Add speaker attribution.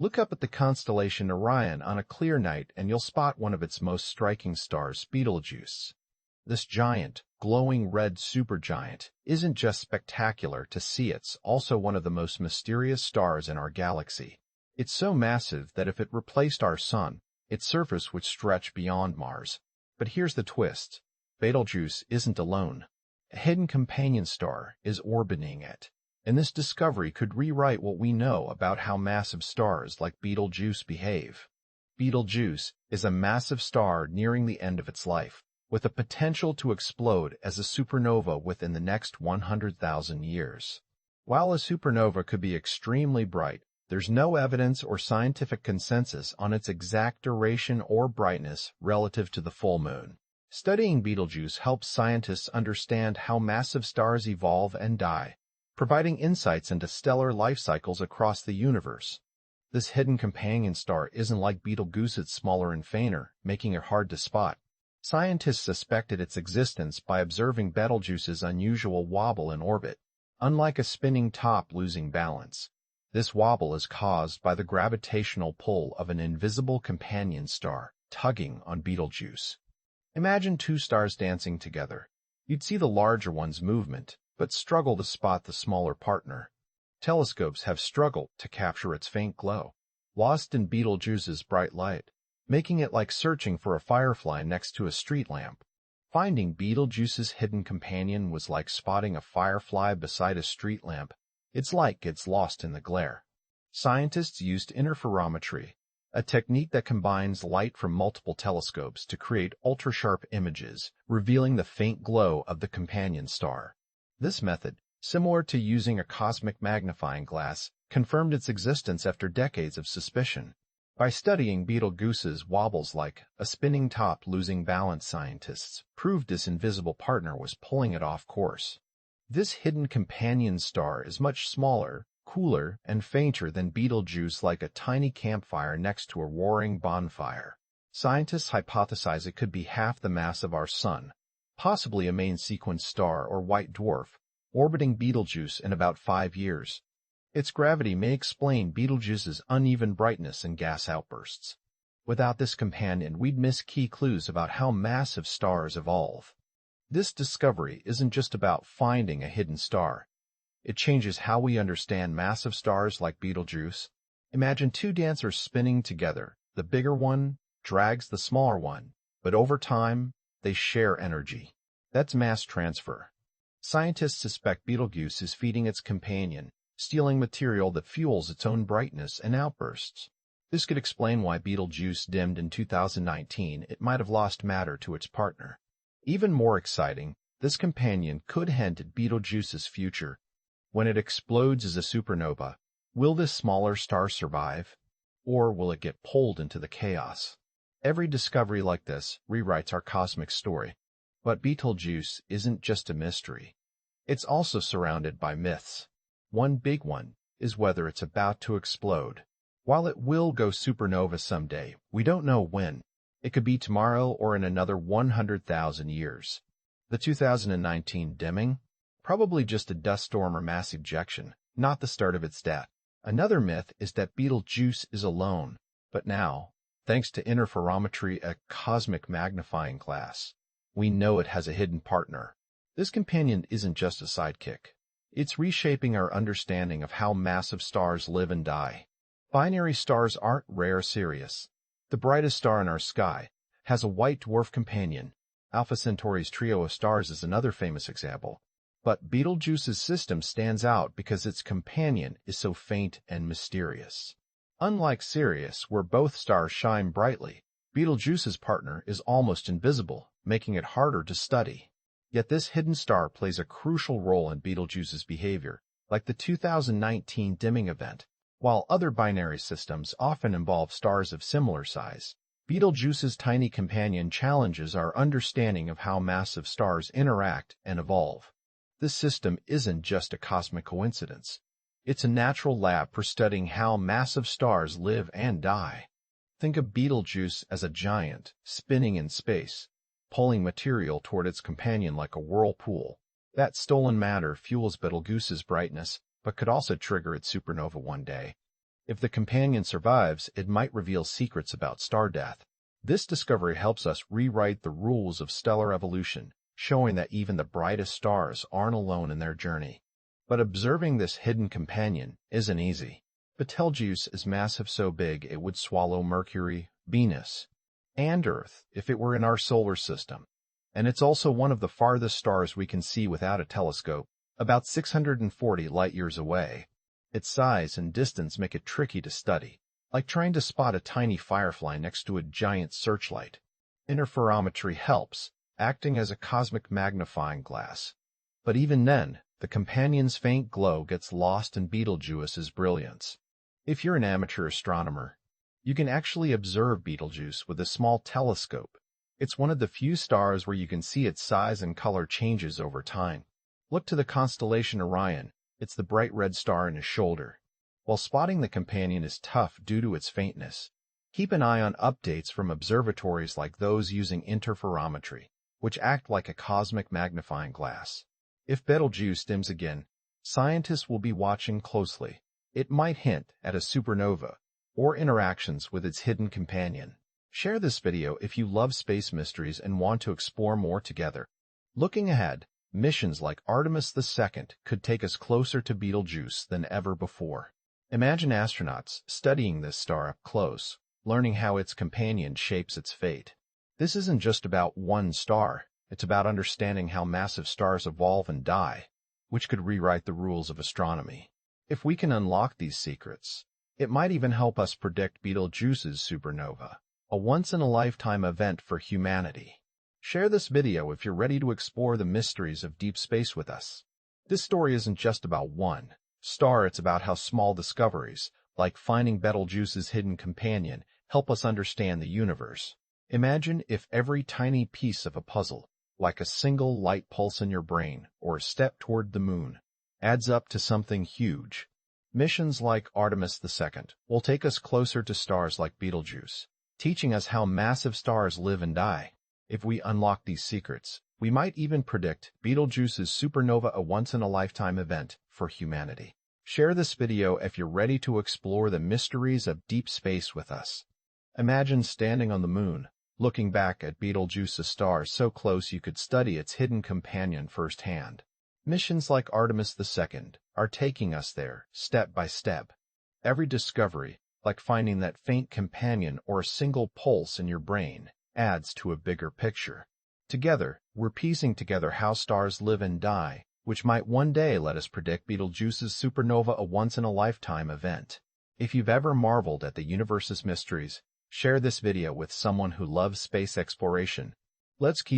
Speaker 1: Look up at the constellation Orion on a clear night and you'll spot one of its most striking stars, Betelgeuse. This giant, glowing red supergiant isn't just spectacular to see, it's also one of the most mysterious stars in our galaxy. It's so massive that if it replaced our Sun, its surface would stretch beyond Mars. But here's the twist. Betelgeuse isn't alone. A hidden companion star is orbiting it, and this discovery could rewrite what we know about how massive stars like Betelgeuse behave. Betelgeuse is a massive star nearing the end of its life, with the potential to explode as a supernova within the next 100,000 years. While a supernova could be extremely bright, there's no evidence or scientific consensus on its exact duration or brightness relative to the full moon. Studying Betelgeuse helps scientists understand how massive stars evolve and die, providing insights into stellar life cycles across the universe. This hidden companion star isn't like Betelgeuse, it's smaller and fainter, making it hard to spot. Scientists suspected its existence by observing Betelgeuse's unusual wobble in orbit. Unlike a spinning top losing balance, this wobble is caused by the gravitational pull of an invisible companion star tugging on Betelgeuse. Imagine two stars dancing together. You'd see the larger one's movement, but struggle to spot the smaller partner. Telescopes have struggled to capture its faint glow, lost in Betelgeuse's bright light, making it like searching for a firefly next to a street lamp. Finding Betelgeuse's hidden companion was like spotting a firefly beside a street lamp. It's like it's lost in the glare. Scientists used interferometry, a technique that combines light from multiple telescopes to create ultra-sharp images, revealing the faint glow of the companion star. This method, similar to using a cosmic magnifying glass, confirmed its existence after decades of suspicion. By studying Betelgeuse's wobbles like a spinning top losing balance, scientists proved this invisible partner was pulling it off course. This hidden companion star is much smaller, cooler, and fainter than Betelgeuse, like a tiny campfire next to a roaring bonfire. Scientists hypothesize it could be half the mass of our Sun, possibly a main sequence star or white dwarf, orbiting Betelgeuse in about 5 years. Its gravity may explain Betelgeuse's uneven brightness and gas outbursts. Without this companion, we'd miss key clues about how massive stars evolve. This discovery isn't just about finding a hidden star. It changes how we understand massive stars like Betelgeuse. Imagine two dancers spinning together. The bigger one drags the smaller one, but over time, they share energy. That's mass transfer. Scientists suspect Betelgeuse is feeding its companion, stealing material that fuels its own brightness and outbursts. This could explain why Betelgeuse dimmed in 2019. It might have lost matter to its partner. Even more exciting, this companion could hint at Betelgeuse's future. When it explodes as a supernova, will this smaller star survive? Or will it get pulled into the chaos? Every discovery like this rewrites our cosmic story. But Betelgeuse isn't just a mystery. It's also surrounded by myths. One big one is whether it's about to explode. While it will go supernova someday, we don't know when. It could be tomorrow or in another 100,000 years. The 2019 dimming? Probably just a dust storm or mass ejection, not the start of its death. Another myth is that Betelgeuse is alone. But now, thanks to interferometry, a cosmic magnifying glass, we know it has a hidden partner. This companion isn't just a sidekick. It's reshaping our understanding of how massive stars live and die. Binary stars aren't rare, Sirius. The brightest star in our sky has a white dwarf companion. Alpha Centauri's trio of stars is another famous example. But Betelgeuse's system stands out because its companion is so faint and mysterious. Unlike Sirius, where both stars shine brightly, Betelgeuse's partner is almost invisible, making it harder to study. Yet this hidden star plays a crucial role in Betelgeuse's behavior, like the 2019 dimming event. While other binary systems often involve stars of similar size, Betelgeuse's tiny companion challenges our understanding of how massive stars interact and evolve. This system isn't just a cosmic coincidence. It's a natural lab for studying how massive stars live and die. Think of Betelgeuse as a giant, spinning in space, pulling material toward its companion like a whirlpool. That stolen matter fuels Betelgeuse's brightness, but could also trigger its supernova one day. If the companion survives, it might reveal secrets about star death. This discovery helps us rewrite the rules of stellar evolution, showing that even the brightest stars aren't alone in their journey. But observing this hidden companion isn't easy. Betelgeuse is massive, so big it would swallow Mercury, Venus, and Earth if it were in our solar system. And it's also one of the farthest stars we can see without a telescope, about 640 light-years away. Its size and distance make it tricky to study, like trying to spot a tiny firefly next to a giant searchlight. Interferometry helps, acting as a cosmic magnifying glass. But even then, the companion's faint glow gets lost in Betelgeuse's brilliance. If you're an amateur astronomer, you can actually observe Betelgeuse with a small telescope. It's one of the few stars where you can see its size and color changes over time. Look to the constellation Orion. It's the bright red star in his shoulder. While spotting the companion is tough due to its faintness, keep an eye on updates from observatories like those using interferometry, which act like a cosmic magnifying glass. If Betelgeuse dims again, scientists will be watching closely. It might hint at a supernova or interactions with its hidden companion. Share this video if you love space mysteries and want to explore more together. Looking ahead, missions like Artemis II could take us closer to Betelgeuse than ever before. Imagine astronauts studying this star up close, learning how its companion shapes its fate. This isn't just about one star, it's about understanding how massive stars evolve and die, which could rewrite the rules of astronomy. If we can unlock these secrets, it might even help us predict Betelgeuse's supernova, a once-in-a-lifetime event for humanity. Share this video if you're ready to explore the mysteries of deep space with us. This story isn't just about one star, it's about how small discoveries, like finding Betelgeuse's hidden companion, help us understand the universe. Imagine if every tiny piece of a puzzle, like a single light pulse in your brain or a step toward the moon, adds up to something huge. Missions like Artemis II will take us closer to stars like Betelgeuse, teaching us how massive stars live and die. If we unlock these secrets, we might even predict Betelgeuse's supernova, a once-in-a-lifetime event for humanity. Share this video if you're ready to explore the mysteries of deep space with us. Imagine standing on the moon, looking back at Betelgeuse's star so close you could study its hidden companion firsthand. Missions like Artemis II are taking us there, step by step. Every discovery, like finding that faint companion or a single pulse in your brain, adds to a bigger picture. Together, we're piecing together how stars live and die, which might one day let us predict Betelgeuse's supernova, a once-in-a-lifetime event. If you've ever marveled at the universe's mysteries, share this video with someone who loves space exploration. Let's keep